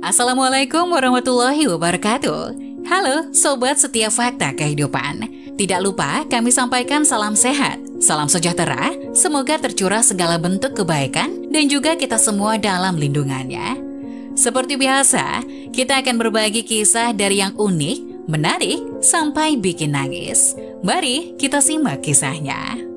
Assalamualaikum warahmatullahi wabarakatuh. Halo Sobat Setia Fakta Kehidupan. Tidak lupa kami sampaikan salam sehat, salam sejahtera, semoga tercurah segala bentuk kebaikan dan juga kita semua dalam lindungannya. Seperti biasa, kita akan berbagi kisah dari yang unik, menarik, sampai bikin nangis. Mari kita simak kisahnya.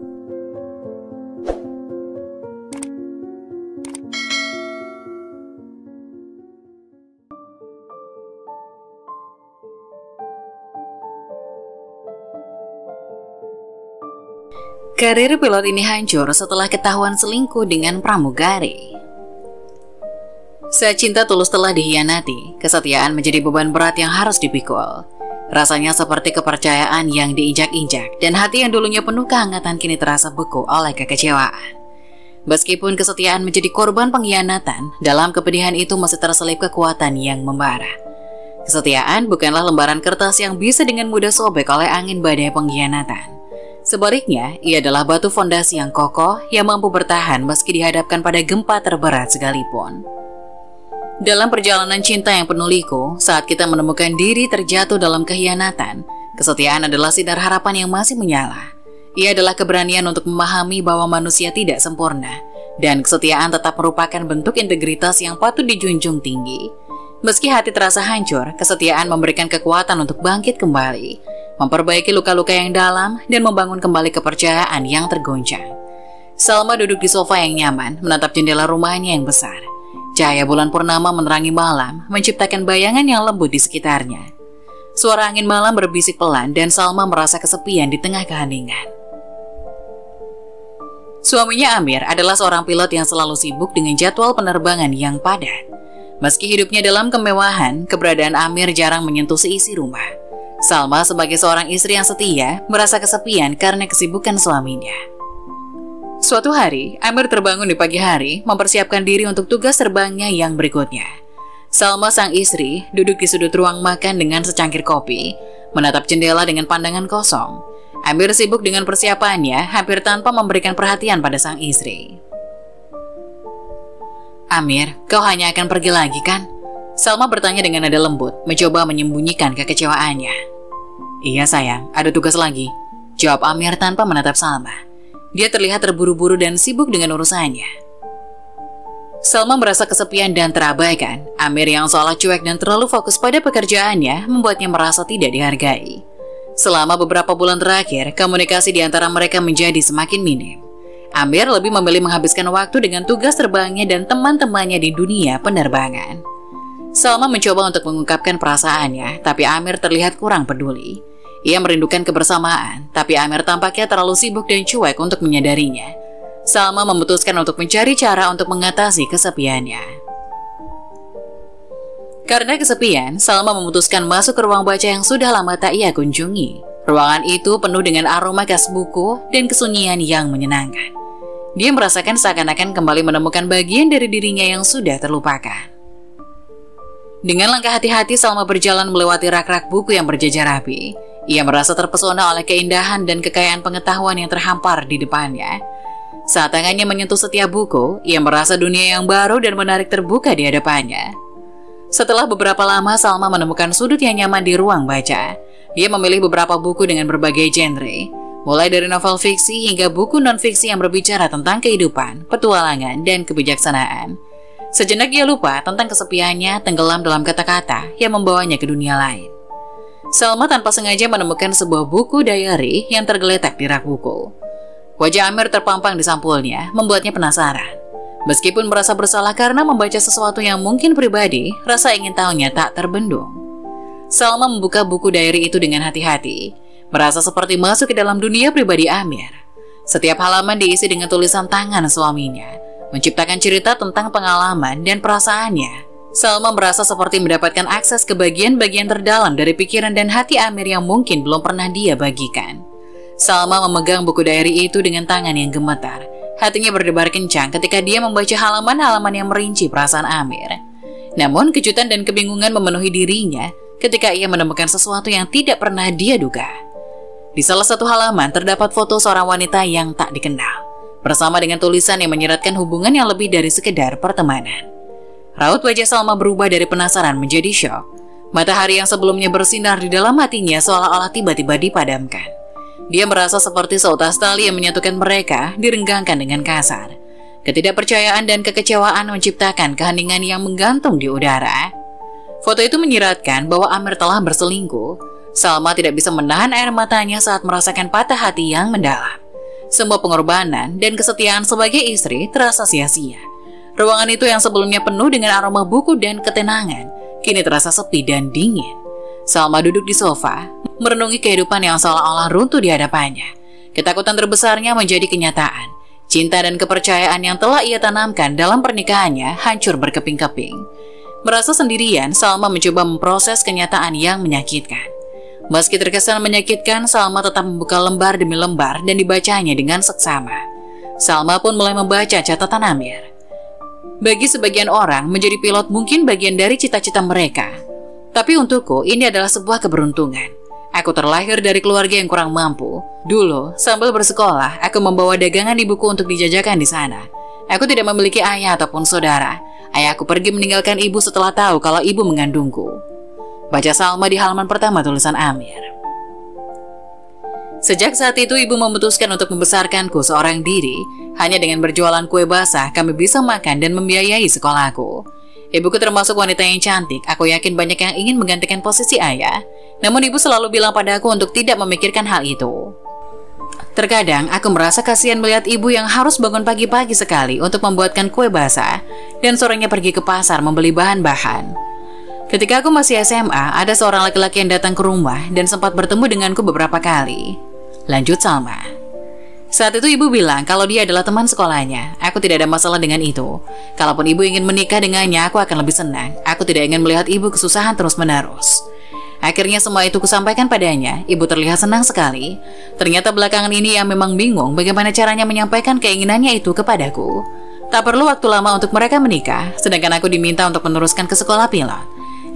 Karir pilot ini hancur setelah ketahuan selingkuh dengan pramugari. Saat cinta tulus telah dikhianati, kesetiaan menjadi beban berat yang harus dipikul. Rasanya seperti kepercayaan yang diinjak-injak, dan hati yang dulunya penuh kehangatan kini terasa beku oleh kekecewaan. Meskipun kesetiaan menjadi korban pengkhianatan, dalam kepedihan itu masih terselip kekuatan yang membara. Kesetiaan bukanlah lembaran kertas yang bisa dengan mudah sobek oleh angin badai pengkhianatan. Sebaliknya, ia adalah batu fondasi yang kokoh yang mampu bertahan meski dihadapkan pada gempa terberat sekalipun. Dalam perjalanan cinta yang penuh liku, saat kita menemukan diri terjatuh dalam kekhianatan, kesetiaan adalah sinar harapan yang masih menyala. Ia adalah keberanian untuk memahami bahwa manusia tidak sempurna, dan kesetiaan tetap merupakan bentuk integritas yang patut dijunjung tinggi. Meski hati terasa hancur, kesetiaan memberikan kekuatan untuk bangkit kembali, memperbaiki luka-luka yang dalam, dan membangun kembali kepercayaan yang tergoncang. Salma duduk di sofa yang nyaman, menatap jendela rumahnya yang besar. Cahaya bulan purnama menerangi malam, menciptakan bayangan yang lembut di sekitarnya. Suara angin malam berbisik pelan, dan Salma merasa kesepian di tengah keheningan. Suaminya Amir adalah seorang pilot yang selalu sibuk dengan jadwal penerbangan yang padat. Meski hidupnya dalam kemewahan, keberadaan Amir jarang menyentuh seisi rumah. Salma sebagai seorang istri yang setia merasa kesepian karena kesibukan suaminya. Suatu hari, Amir terbangun di pagi hari mempersiapkan diri untuk tugas terbangnya yang berikutnya. Salma sang istri duduk di sudut ruang makan dengan secangkir kopi, menatap jendela dengan pandangan kosong. Amir sibuk dengan persiapannya hampir tanpa memberikan perhatian pada sang istri. "Amir, kau hanya akan pergi lagi kan?" Salma bertanya dengan nada lembut, mencoba menyembunyikan kekecewaannya. "Iya sayang, ada tugas lagi," jawab Amir tanpa menatap Salma. Dia terlihat terburu-buru dan sibuk dengan urusannya. Salma merasa kesepian dan terabaikan. Amir yang seolah cuek dan terlalu fokus pada pekerjaannya membuatnya merasa tidak dihargai. Selama beberapa bulan terakhir, komunikasi di antara mereka menjadi semakin minim. Amir lebih memilih menghabiskan waktu dengan tugas terbangnya dan teman-temannya di dunia penerbangan. Salma mencoba untuk mengungkapkan perasaannya, tapi Amir terlihat kurang peduli. Ia merindukan kebersamaan, tapi Amir tampaknya terlalu sibuk dan cuek untuk menyadarinya. Salma memutuskan untuk mencari cara untuk mengatasi kesepiannya. Karena kesepian, Salma memutuskan masuk ke ruang baca yang sudah lama tak ia kunjungi. Ruangan itu penuh dengan aroma khas buku dan kesunyian yang menyenangkan. Dia merasakan seakan-akan kembali menemukan bagian dari dirinya yang sudah terlupakan. Dengan langkah hati-hati, Salma berjalan melewati rak-rak buku yang berjajar rapi. Ia merasa terpesona oleh keindahan dan kekayaan pengetahuan yang terhampar di depannya. Saat tangannya menyentuh setiap buku, ia merasa dunia yang baru dan menarik terbuka di hadapannya. Setelah beberapa lama, Salma menemukan sudut yang nyaman di ruang baca. Dia memilih beberapa buku dengan berbagai genre, mulai dari novel fiksi hingga buku non-fiksi yang berbicara tentang kehidupan, petualangan, dan kebijaksanaan. Sejenak dia lupa tentang kesepiannya, tenggelam dalam kata-kata yang membawanya ke dunia lain. Salma tanpa sengaja menemukan sebuah buku diary yang tergeletak di rak buku. Wajah Amir terpampang di sampulnya, membuatnya penasaran. Meskipun merasa bersalah karena membaca sesuatu yang mungkin pribadi, rasa ingin tahunya tak terbendung. Salma membuka buku diary itu dengan hati-hati, merasa seperti masuk ke dalam dunia pribadi Amir. Setiap halaman diisi dengan tulisan tangan suaminya, menciptakan cerita tentang pengalaman dan perasaannya. Salma merasa seperti mendapatkan akses ke bagian-bagian terdalam dari pikiran dan hati Amir yang mungkin belum pernah dia bagikan. Salma memegang buku diary itu dengan tangan yang gemetar. Hatinya berdebar kencang ketika dia membaca halaman-halaman yang merinci perasaan Amir. Namun kejutan dan kebingungan memenuhi dirinya ketika ia menemukan sesuatu yang tidak pernah dia duga. Di salah satu halaman terdapat foto seorang wanita yang tak dikenal, bersama dengan tulisan yang menyeratkan hubungan yang lebih dari sekedar pertemanan. Raut wajah Salma berubah dari penasaran menjadi syok. Matahari yang sebelumnya bersinar di dalam hatinya seolah-olah tiba-tiba dipadamkan. Dia merasa seperti seutas tali yang menyatukan mereka direnggangkan dengan kasar. Ketidakpercayaan dan kekecewaan menciptakan keheningan yang menggantung di udara. Foto itu menyiratkan bahwa Amir telah berselingkuh. Salma tidak bisa menahan air matanya saat merasakan patah hati yang mendalam. Semua pengorbanan dan kesetiaan sebagai istri terasa sia-sia. Ruangan itu yang sebelumnya penuh dengan aroma buku dan ketenangan, kini terasa sepi dan dingin. Salma duduk di sofa, merenungi kehidupan yang seolah-olah runtuh di hadapannya. Ketakutan terbesarnya menjadi kenyataan. Cinta dan kepercayaan yang telah ia tanamkan dalam pernikahannya hancur berkeping-keping. Merasa sendirian, Salma mencoba memproses kenyataan yang menyakitkan. Meski terkesan menyakitkan, Salma tetap membuka lembar demi lembar dan dibacanya dengan seksama. Salma pun mulai membaca catatan Amir. Bagi sebagian orang, menjadi pilot mungkin bagian dari cita-cita mereka. Tapi untukku, ini adalah sebuah keberuntungan. Aku terlahir dari keluarga yang kurang mampu. Dulu, sambil bersekolah, aku membawa dagangan ibuku untuk dijajakan di sana. Aku tidak memiliki ayah ataupun saudara. Ayahku pergi meninggalkan ibu setelah tahu kalau ibu mengandungku. Baca Salma di halaman pertama tulisan Amir. Sejak saat itu ibu memutuskan untuk membesarkanku seorang diri. Hanya dengan berjualan kue basah kami bisa makan dan membiayai sekolahku. Ibuku termasuk wanita yang cantik. Aku yakin banyak yang ingin menggantikan posisi ayah. Namun ibu selalu bilang padaku untuk tidak memikirkan hal itu. Terkadang aku merasa kasihan melihat ibu yang harus bangun pagi-pagi sekali untuk membuatkan kue basah dan sorenya pergi ke pasar membeli bahan-bahan. Ketika aku masih SMA, ada seorang laki-laki yang datang ke rumah dan sempat bertemu denganku beberapa kali. Lanjut Salma. Saat itu ibu bilang kalau dia adalah teman sekolahnya. Aku tidak ada masalah dengan itu. Kalaupun ibu ingin menikah dengannya, aku akan lebih senang. Aku tidak ingin melihat ibu kesusahan terus-menerus. Akhirnya semua itu kusampaikan padanya. Ibu terlihat senang sekali. Ternyata belakangan ini ia memang bingung bagaimana caranya menyampaikan keinginannya itu kepadaku. Tak perlu waktu lama untuk mereka menikah, sedangkan aku diminta untuk meneruskan ke sekolah pilot.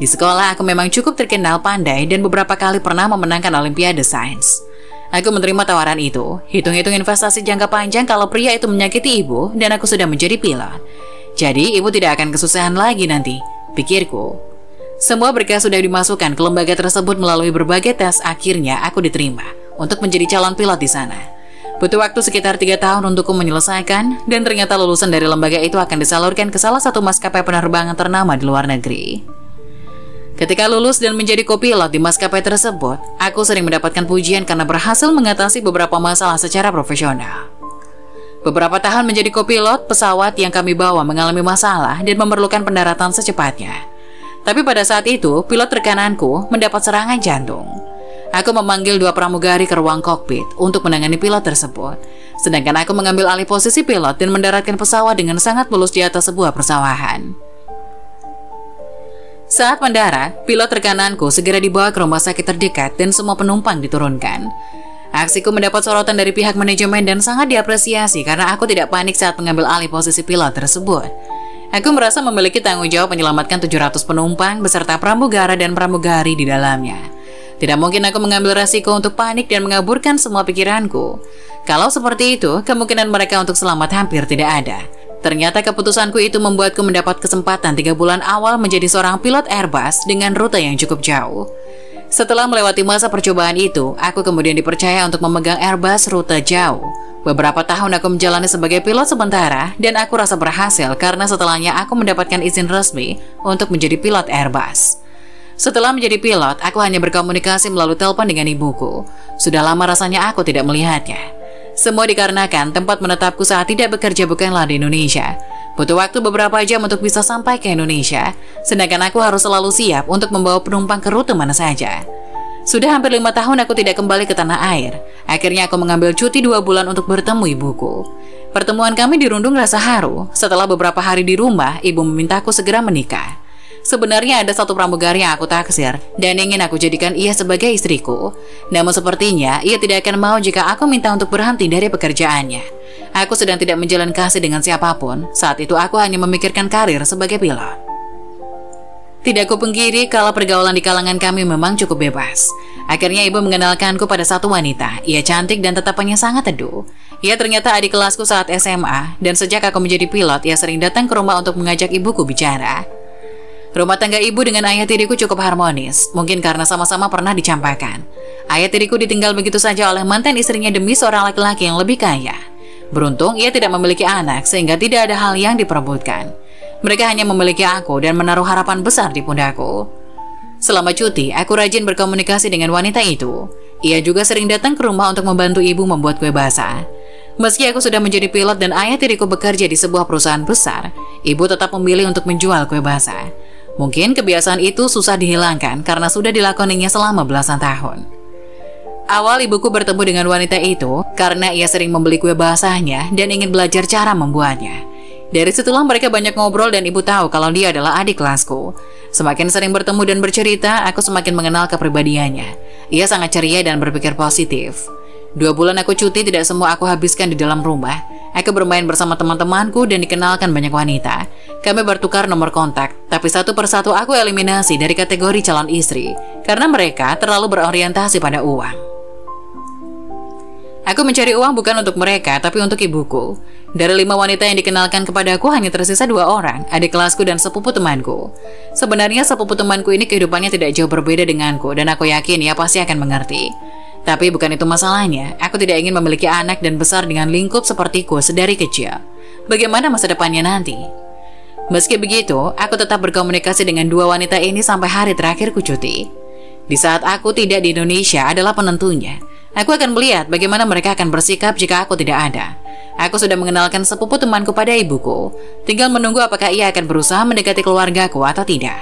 Di sekolah aku memang cukup terkenal pandai dan beberapa kali pernah memenangkan Olimpiade Sains. Aku menerima tawaran itu, hitung-hitung investasi jangka panjang kalau pria itu menyakiti ibu dan aku sudah menjadi pilot. Jadi ibu tidak akan kesusahan lagi nanti, pikirku. Semua berkas sudah dimasukkan ke lembaga tersebut melalui berbagai tes, akhirnya aku diterima untuk menjadi calon pilot di sana. Butuh waktu sekitar 3 tahun untukku menyelesaikan, dan ternyata lulusan dari lembaga itu akan disalurkan ke salah satu maskapai penerbangan ternama di luar negeri. Ketika lulus dan menjadi kopilot di maskapai tersebut, aku sering mendapatkan pujian karena berhasil mengatasi beberapa masalah secara profesional. Beberapa tahun menjadi kopilot, pesawat yang kami bawa mengalami masalah dan memerlukan pendaratan secepatnya. Tapi pada saat itu, pilot rekananku mendapat serangan jantung. Aku memanggil 2 pramugari ke ruang kokpit untuk menangani pilot tersebut. Sedangkan aku mengambil alih posisi pilot dan mendaratkan pesawat dengan sangat mulus di atas sebuah persawahan. Saat mendarat, pilot rekananku segera dibawa ke rumah sakit terdekat dan semua penumpang diturunkan. Aksiku mendapat sorotan dari pihak manajemen dan sangat diapresiasi karena aku tidak panik saat mengambil alih posisi pilot tersebut. Aku merasa memiliki tanggung jawab menyelamatkan 700 penumpang beserta pramugara dan pramugari di dalamnya. Tidak mungkin aku mengambil resiko untuk panik dan mengaburkan semua pikiranku. Kalau seperti itu, kemungkinan mereka untuk selamat hampir tidak ada. Ternyata keputusanku itu membuatku mendapat kesempatan 3 bulan awal menjadi seorang pilot Airbus dengan rute yang cukup jauh. Setelah melewati masa percobaan itu, aku kemudian dipercaya untuk memegang Airbus rute jauh. Beberapa tahun aku menjalani sebagai pilot sementara dan aku rasa berhasil karena setelahnya aku mendapatkan izin resmi untuk menjadi pilot Airbus. Setelah menjadi pilot, aku hanya berkomunikasi melalui telepon dengan ibuku. Sudah lama rasanya aku tidak melihatnya. Semua dikarenakan tempat menetapku saat tidak bekerja bukanlah di Indonesia. Butuh waktu beberapa jam untuk bisa sampai ke Indonesia, sedangkan aku harus selalu siap untuk membawa penumpang ke rute mana saja. Sudah hampir 5 tahun aku tidak kembali ke tanah air. Akhirnya aku mengambil cuti 2 bulan untuk bertemu ibuku. Pertemuan kami dirundung rasa haru. Setelah beberapa hari di rumah, ibu memintaku segera menikah. Sebenarnya ada satu pramugari yang aku taksir dan ingin aku jadikan ia sebagai istriku. Namun sepertinya ia tidak akan mau jika aku minta untuk berhenti dari pekerjaannya. Aku sedang tidak menjalin kasih dengan siapapun. Saat itu aku hanya memikirkan karir sebagai pilot. Tidak kupungkiri kalau pergaulan di kalangan kami memang cukup bebas. Akhirnya ibu mengenalkanku pada satu wanita. Ia cantik dan tatapannya sangat teduh. Ia ternyata adik kelasku saat SMA, dan sejak aku menjadi pilot, ia sering datang ke rumah untuk mengajak ibuku bicara. Rumah tangga ibu dengan ayah tiriku cukup harmonis, mungkin karena sama-sama pernah dicampakkan. Ayah tiriku ditinggal begitu saja oleh mantan istrinya demi seorang laki-laki yang lebih kaya. Beruntung ia tidak memiliki anak, sehingga tidak ada hal yang diperebutkan. Mereka hanya memiliki aku dan menaruh harapan besar di pundakku. Selama cuti, aku rajin berkomunikasi dengan wanita itu. Ia juga sering datang ke rumah untuk membantu ibu membuat kue basah. Meski aku sudah menjadi pilot dan ayah tiriku bekerja di sebuah perusahaan besar, ibu tetap memilih untuk menjual kue basah. Mungkin kebiasaan itu susah dihilangkan karena sudah dilakoninya selama belasan tahun. Awal ibuku bertemu dengan wanita itu karena ia sering membeli kue basahnya dan ingin belajar cara membuatnya. Dari situlah mereka banyak ngobrol dan ibu tahu kalau dia adalah adik kelasku. Semakin sering bertemu dan bercerita, aku semakin mengenal kepribadiannya. Ia sangat ceria dan berpikir positif. 2 bulan aku cuti, tidak semua aku habiskan di dalam rumah. Aku bermain bersama teman-temanku dan dikenalkan banyak wanita. Kami bertukar nomor kontak, tapi satu persatu aku eliminasi dari kategori calon istri karena mereka terlalu berorientasi pada uang. Aku mencari uang bukan untuk mereka, tapi untuk ibuku. Dari 5 wanita yang dikenalkan kepadaku, hanya tersisa 2 orang, adik kelasku dan sepupu temanku. Sebenarnya sepupu temanku ini kehidupannya tidak jauh berbeda denganku, dan aku yakin ia pasti akan mengerti. Tapi bukan itu masalahnya, aku tidak ingin memiliki anak dan besar dengan lingkup sepertiku sedari kecil. Bagaimana masa depannya nanti? Meski begitu, aku tetap berkomunikasi dengan 2 wanita ini sampai hari terakhirku cuti. Di saat aku tidak di Indonesia adalah penentunya. Aku akan melihat bagaimana mereka akan bersikap jika aku tidak ada. Aku sudah mengenalkan sepupu temanku pada ibuku. Tinggal menunggu apakah ia akan berusaha mendekati keluargaku atau tidak.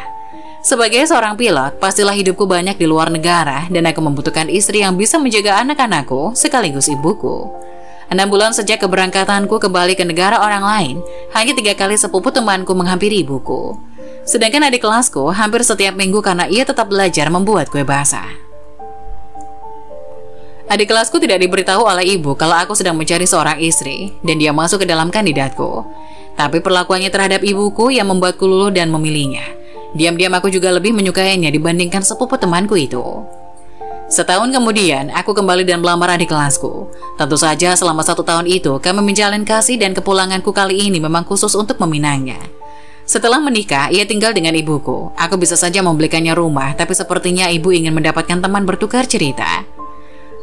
Sebagai seorang pilot, pastilah hidupku banyak di luar negara dan aku membutuhkan istri yang bisa menjaga anak-anakku sekaligus ibuku. 6 bulan sejak keberangkatanku kembali ke negara orang lain, hanya 3 kali sepupu temanku menghampiri ibuku. Sedangkan adik kelasku hampir setiap minggu karena ia tetap belajar membuat kue basah. Adik kelasku tidak diberitahu oleh ibu kalau aku sedang mencari seorang istri, dan dia masuk ke dalam kandidatku. Tapi perlakuannya terhadap ibuku yang membuatku luluh dan memilihnya. Diam-diam aku juga lebih menyukainya dibandingkan sepupu temanku itu. Setahun kemudian, aku kembali dan melamar adik kelasku. Tentu saja selama 1 tahun itu, kami menjalin kasih dan kepulanganku kali ini memang khusus untuk meminangnya. Setelah menikah, ia tinggal dengan ibuku. Aku bisa saja membelikannya rumah, tapi sepertinya ibu ingin mendapatkan teman bertukar cerita.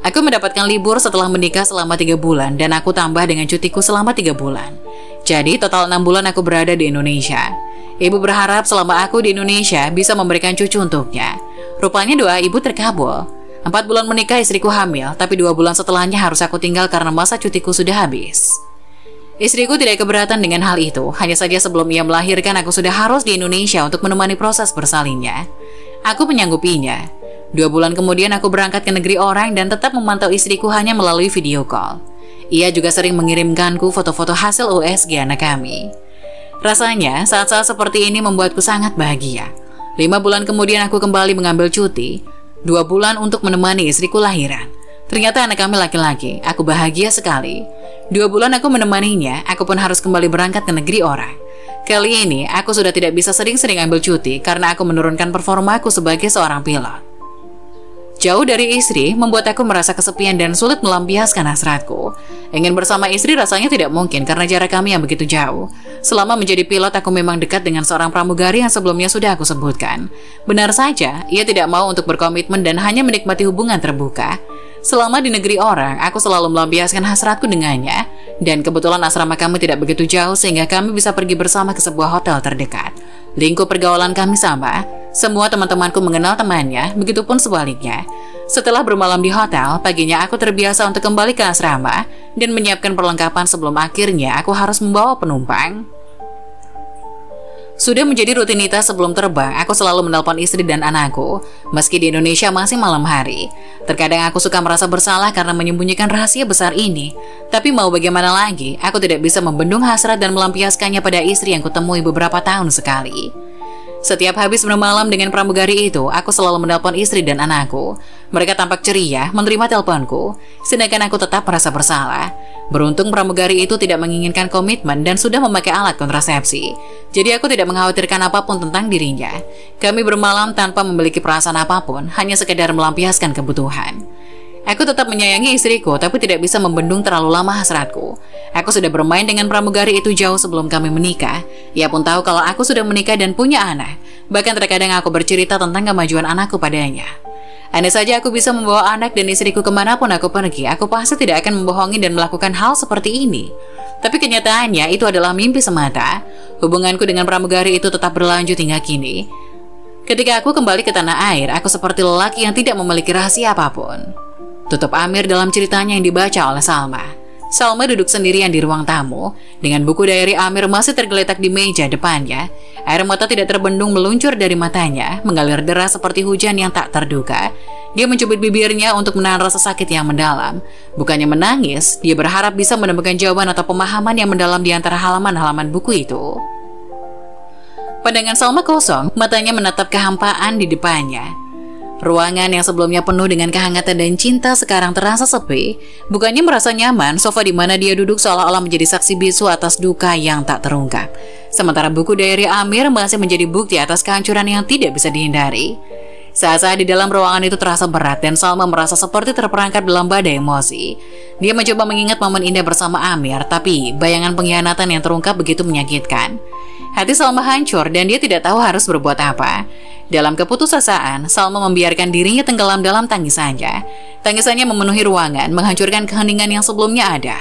Aku mendapatkan libur setelah menikah selama 3 bulan dan aku tambah dengan cutiku selama 3 bulan. Jadi total 6 bulan aku berada di Indonesia. Ibu berharap selama aku di Indonesia bisa memberikan cucu untuknya. Rupanya doa ibu terkabul. 4 bulan menikah istriku hamil, tapi 2 bulan setelahnya harus aku tinggal karena masa cutiku sudah habis. Istriku tidak keberatan dengan hal itu, hanya saja sebelum ia melahirkan aku sudah harus di Indonesia untuk menemani proses bersalinnya. Aku menyanggupinya. 2 bulan kemudian aku berangkat ke negeri orang dan tetap memantau istriku hanya melalui video call. Ia juga sering mengirimkanku foto-foto hasil USG anak kami. Rasanya saat-saat seperti ini membuatku sangat bahagia. 5 bulan kemudian aku kembali mengambil cuti, 2 bulan untuk menemani istriku lahiran. Ternyata anak kami laki-laki, aku bahagia sekali. 2 bulan aku menemaninya, aku pun harus kembali berangkat ke negeri orang. Kali ini aku sudah tidak bisa sering-sering ambil cuti karena aku menurunkan performaku sebagai seorang pilot. Jauh dari istri membuat aku merasa kesepian dan sulit melampiaskan hasratku. Ingin bersama istri rasanya tidak mungkin karena jarak kami yang begitu jauh. Selama menjadi pilot aku memang dekat dengan seorang pramugari yang sebelumnya sudah aku sebutkan. Benar saja, ia tidak mau untuk berkomitmen dan hanya menikmati hubungan terbuka. Selama di negeri orang, aku selalu melampiaskan hasratku dengannya. Dan kebetulan asrama kami tidak begitu jauh sehingga kami bisa pergi bersama ke sebuah hotel terdekat. Lingkup pergaulan kami sama. Semua teman-temanku mengenal temannya, begitupun sebaliknya. Setelah bermalam di hotel, paginya aku terbiasa untuk kembali ke asrama dan menyiapkan perlengkapan sebelum akhirnya aku harus membawa penumpang. Sudah menjadi rutinitas sebelum terbang, aku selalu menelpon istri dan anakku, meski di Indonesia masih malam hari. Terkadang aku suka merasa bersalah karena menyembunyikan rahasia besar ini. Tapi mau bagaimana lagi, aku tidak bisa membendung hasrat dan melampiaskannya pada istri yang kutemui beberapa tahun sekali. Setiap habis bermalam dengan pramugari itu, aku selalu menelpon istri dan anakku. Mereka tampak ceria menerima teleponku, sedangkan aku tetap merasa bersalah. Beruntung pramugari itu tidak menginginkan komitmen dan sudah memakai alat kontrasepsi. Jadi aku tidak mengkhawatirkan apapun tentang dirinya. Kami bermalam tanpa memiliki perasaan apapun, hanya sekedar melampiaskan kebutuhan. Aku tetap menyayangi istriku, tapi tidak bisa membendung terlalu lama hasratku. Aku sudah bermain dengan pramugari itu jauh sebelum kami menikah. Ia pun tahu kalau aku sudah menikah dan punya anak. Bahkan terkadang aku bercerita tentang kemajuan anakku padanya. Andai saja aku bisa membawa anak dan istriku kemanapun aku pergi, aku pasti tidak akan membohongi dan melakukan hal seperti ini. Tapi kenyataannya itu adalah mimpi semata. Hubunganku dengan pramugari itu tetap berlanjut hingga kini. Ketika aku kembali ke tanah air, aku seperti lelaki yang tidak memiliki rahasia apapun. Tutup Amir dalam ceritanya yang dibaca oleh Salma. Salma duduk sendirian di ruang tamu, dengan buku diary Amir masih tergeletak di meja depannya. Air mata tidak terbendung meluncur dari matanya, mengalir deras seperti hujan yang tak terduga. Dia mencubit bibirnya untuk menahan rasa sakit yang mendalam. Bukannya menangis, dia berharap bisa menemukan jawaban atau pemahaman yang mendalam di antara halaman-halaman buku itu. Pandangan Salma kosong, matanya menatap kehampaan di depannya. Ruangan yang sebelumnya penuh dengan kehangatan dan cinta sekarang terasa sepi. Bukannya merasa nyaman, sofa di mana dia duduk seolah-olah menjadi saksi bisu atas duka yang tak terungkap. Sementara buku diary Amir masih menjadi bukti atas kehancuran yang tidak bisa dihindari. Saat-saat di dalam ruangan itu terasa berat dan Salma merasa seperti terperangkap dalam badai emosi. Dia mencoba mengingat momen indah bersama Amir, tapi bayangan pengkhianatan yang terungkap begitu menyakitkan. Hati Salma hancur dan dia tidak tahu harus berbuat apa. Dalam keputusasaan, Salma membiarkan dirinya tenggelam dalam tangisannya. Tangisannya memenuhi ruangan, menghancurkan keheningan yang sebelumnya ada.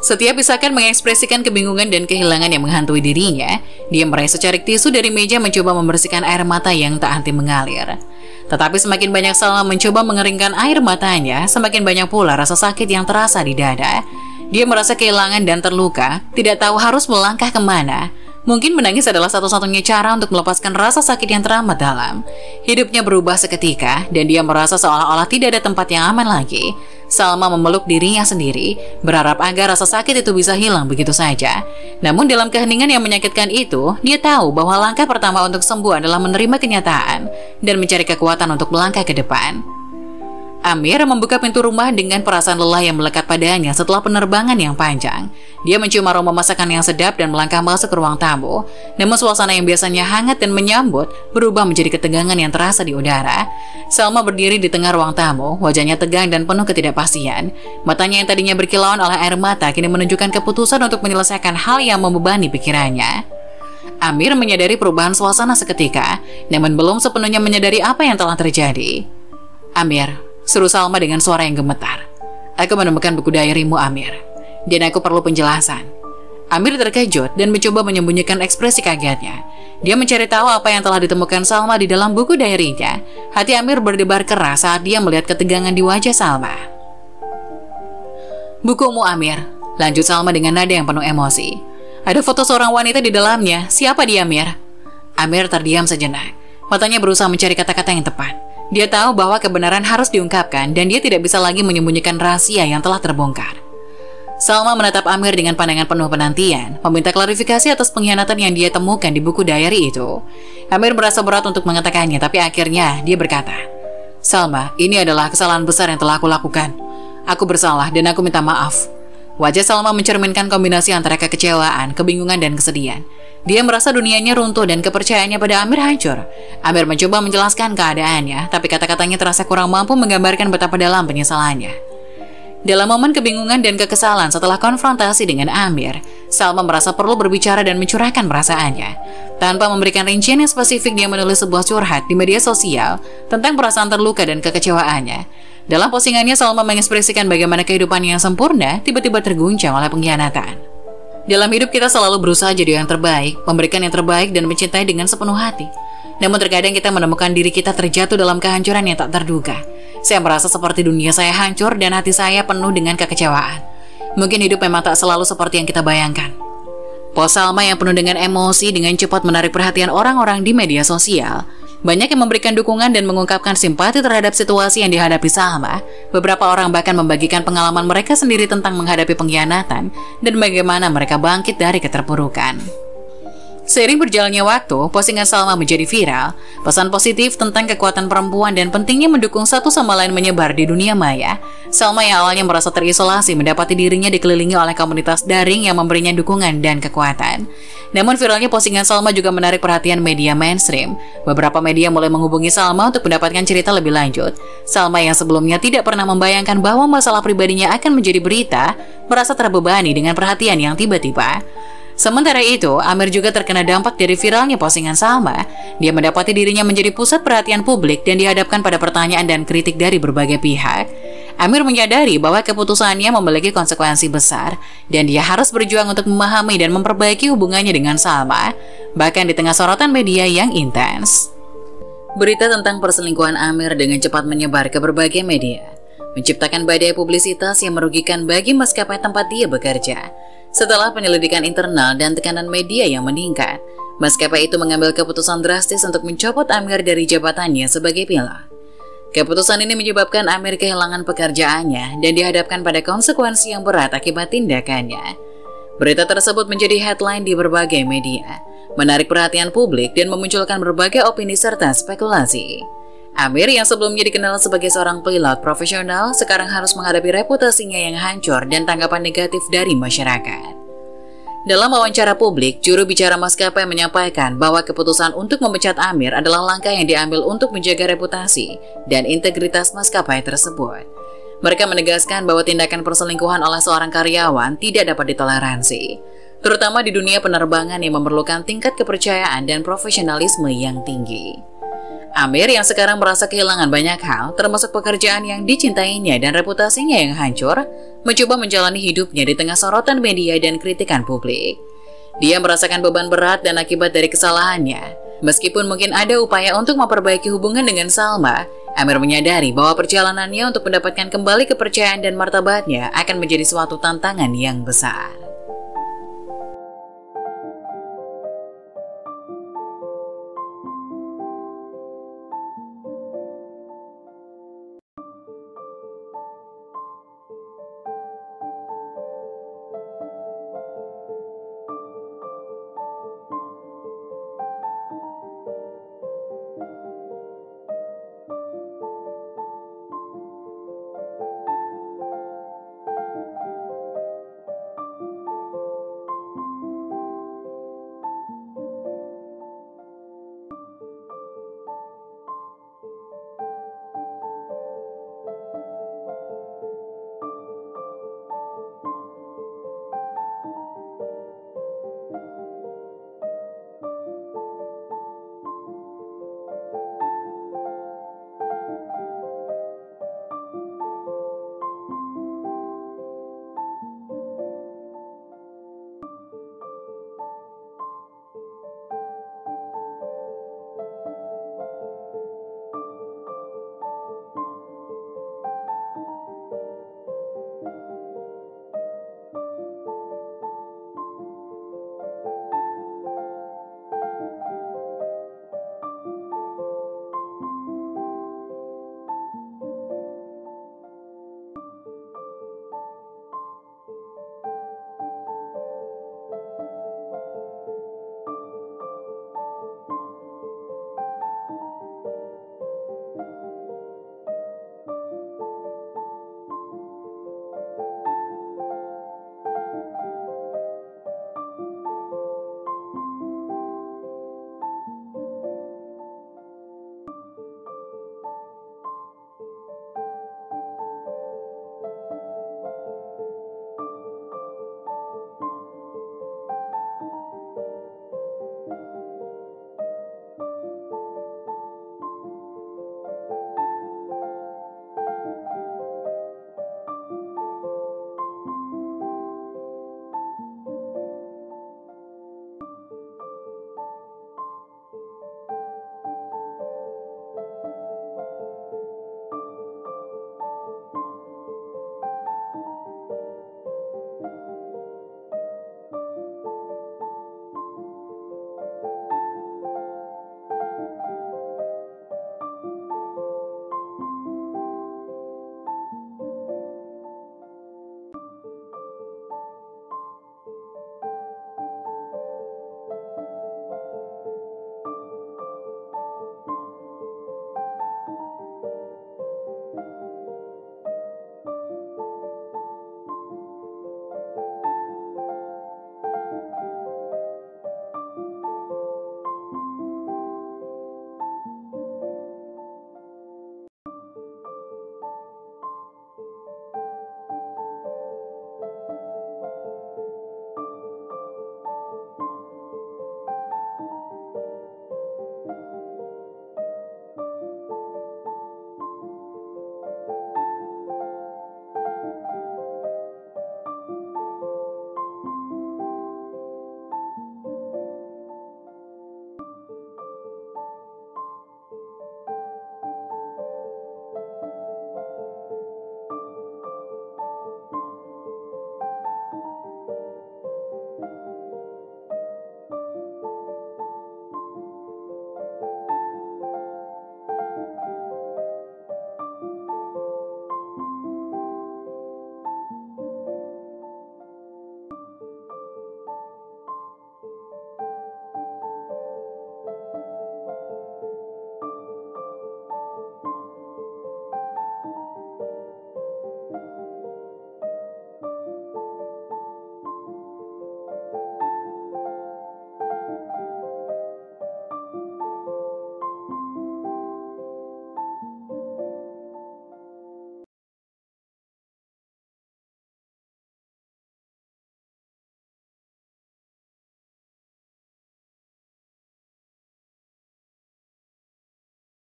Setiap isakan mengekspresikan kebingungan dan kehilangan yang menghantui dirinya. Dia meraih secarik tisu dari meja mencoba membersihkan air mata yang tak henti mengalir. Tetapi semakin banyak Salma mencoba mengeringkan air matanya, semakin banyak pula rasa sakit yang terasa di dada. Dia merasa kehilangan dan terluka, tidak tahu harus melangkah kemana. Mungkin menangis adalah satu-satunya cara untuk melepaskan rasa sakit yang teramat dalam. Hidupnya berubah seketika, dan dia merasa seolah-olah tidak ada tempat yang aman lagi. Salma memeluk dirinya sendiri, berharap agar rasa sakit itu bisa hilang begitu saja. Namun dalam keheningan yang menyakitkan itu, dia tahu bahwa langkah pertama untuk sembuh adalah menerima kenyataan dan mencari kekuatan untuk melangkah ke depan. Amir membuka pintu rumah dengan perasaan lelah yang melekat padanya setelah penerbangan yang panjang. Dia mencium aroma masakan yang sedap dan melangkah masuk ke ruang tamu. Namun suasana yang biasanya hangat dan menyambut berubah menjadi ketegangan yang terasa di udara. Salma berdiri di tengah ruang tamu, wajahnya tegang dan penuh ketidakpastian. Matanya yang tadinya berkilauan oleh air mata kini menunjukkan keputusan untuk menyelesaikan hal yang membebani pikirannya. Amir menyadari perubahan suasana seketika, namun belum sepenuhnya menyadari apa yang telah terjadi. "Amir," seru Salma dengan suara yang gemetar. "Aku menemukan buku diarymu, Amir. Dan aku perlu penjelasan." Amir terkejut dan mencoba menyembunyikan ekspresi kagetnya. Dia mencari tahu apa yang telah ditemukan Salma di dalam buku diarynya. Hati Amir berdebar keras saat dia melihat ketegangan di wajah Salma. "Bukumu, Amir," lanjut Salma dengan nada yang penuh emosi. "Ada foto seorang wanita di dalamnya. Siapa dia, Amir?" Amir terdiam sejenak. Matanya berusaha mencari kata-kata yang tepat. Dia tahu bahwa kebenaran harus diungkapkan dan dia tidak bisa lagi menyembunyikan rahasia yang telah terbongkar. Salma menatap Amir dengan pandangan penuh penantian, meminta klarifikasi atas pengkhianatan yang dia temukan di buku diary itu. Amir merasa berat untuk mengatakannya, tapi akhirnya dia berkata, "Salma, ini adalah kesalahan besar yang telah aku lakukan. Aku bersalah dan aku minta maaf." Wajah Salma mencerminkan kombinasi antara kekecewaan, kebingungan, dan kesedihan. Dia merasa dunianya runtuh dan kepercayaannya pada Amir hancur. Amir mencoba menjelaskan keadaannya, tapi kata-katanya terasa kurang mampu menggambarkan betapa dalam penyesalannya. Dalam momen kebingungan dan kekesalan setelah konfrontasi dengan Amir, Salma merasa perlu berbicara dan mencurahkan perasaannya. Tanpa memberikan rincian yang spesifik, dia menulis sebuah curhat di media sosial tentang perasaan terluka dan kekecewaannya. Dalam postingannya, Salma mengekspresikan bagaimana kehidupan yang sempurna tiba-tiba terguncang oleh pengkhianatan. Dalam hidup kita selalu berusaha jadi yang terbaik, memberikan yang terbaik dan mencintai dengan sepenuh hati. Namun terkadang kita menemukan diri kita terjatuh dalam kehancuran yang tak terduga. Saya merasa seperti dunia saya hancur dan hati saya penuh dengan kekecewaan. Mungkin hidup memang tak selalu seperti yang kita bayangkan. Post Salma yang penuh dengan emosi dengan cepat menarik perhatian orang-orang di media sosial. Banyak yang memberikan dukungan dan mengungkapkan simpati terhadap situasi yang dihadapi Salma. Beberapa orang bahkan membagikan pengalaman mereka sendiri tentang menghadapi pengkhianatan dan bagaimana mereka bangkit dari keterpurukan. Seiring berjalannya waktu, postingan Salma menjadi viral. Pesan positif tentang kekuatan perempuan dan pentingnya mendukung satu sama lain menyebar di dunia maya. Salma yang awalnya merasa terisolasi mendapati dirinya dikelilingi oleh komunitas daring yang memberinya dukungan dan kekuatan. Namun viralnya postingan Salma juga menarik perhatian media mainstream. Beberapa media mulai menghubungi Salma untuk mendapatkan cerita lebih lanjut. Salma yang sebelumnya tidak pernah membayangkan bahwa masalah pribadinya akan menjadi berita, merasa terbebani dengan perhatian yang tiba-tiba. Sementara itu, Amir juga terkena dampak dari viralnya postingan Salma. Dia mendapati dirinya menjadi pusat perhatian publik dan dihadapkan pada pertanyaan dan kritik dari berbagai pihak. Amir menyadari bahwa keputusannya memiliki konsekuensi besar dan dia harus berjuang untuk memahami dan memperbaiki hubungannya dengan Salma, bahkan di tengah sorotan media yang intens. Berita tentang perselingkuhan Amir dengan cepat menyebar ke berbagai media, menciptakan badai publisitas yang merugikan bagi maskapai tempat dia bekerja. Setelah penyelidikan internal dan tekanan media yang meningkat, maskapai itu mengambil keputusan drastis untuk mencopot Amir dari jabatannya sebagai pilot. Keputusan ini menyebabkan Amir kehilangan pekerjaannya dan dihadapkan pada konsekuensi yang berat akibat tindakannya. Berita tersebut menjadi headline di berbagai media, menarik perhatian publik dan memunculkan berbagai opini serta spekulasi. Amir yang sebelumnya dikenal sebagai seorang pilot profesional sekarang harus menghadapi reputasinya yang hancur dan tanggapan negatif dari masyarakat. Dalam wawancara publik, juru bicara maskapai menyampaikan bahwa keputusan untuk memecat Amir adalah langkah yang diambil untuk menjaga reputasi dan integritas maskapai tersebut. Mereka menegaskan bahwa tindakan perselingkuhan oleh seorang karyawan tidak dapat ditoleransi, terutama di dunia penerbangan yang memerlukan tingkat kepercayaan dan profesionalisme yang tinggi. Amir yang sekarang merasa kehilangan banyak hal, termasuk pekerjaan yang dicintainya dan reputasinya yang hancur, mencoba menjalani hidupnya di tengah sorotan media dan kritikan publik. Dia merasakan beban berat dan akibat dari kesalahannya. Meskipun mungkin ada upaya untuk memperbaiki hubungan dengan Salma, Amir menyadari bahwa perjalanannya untuk mendapatkan kembali kepercayaan dan martabatnya akan menjadi suatu tantangan yang besar.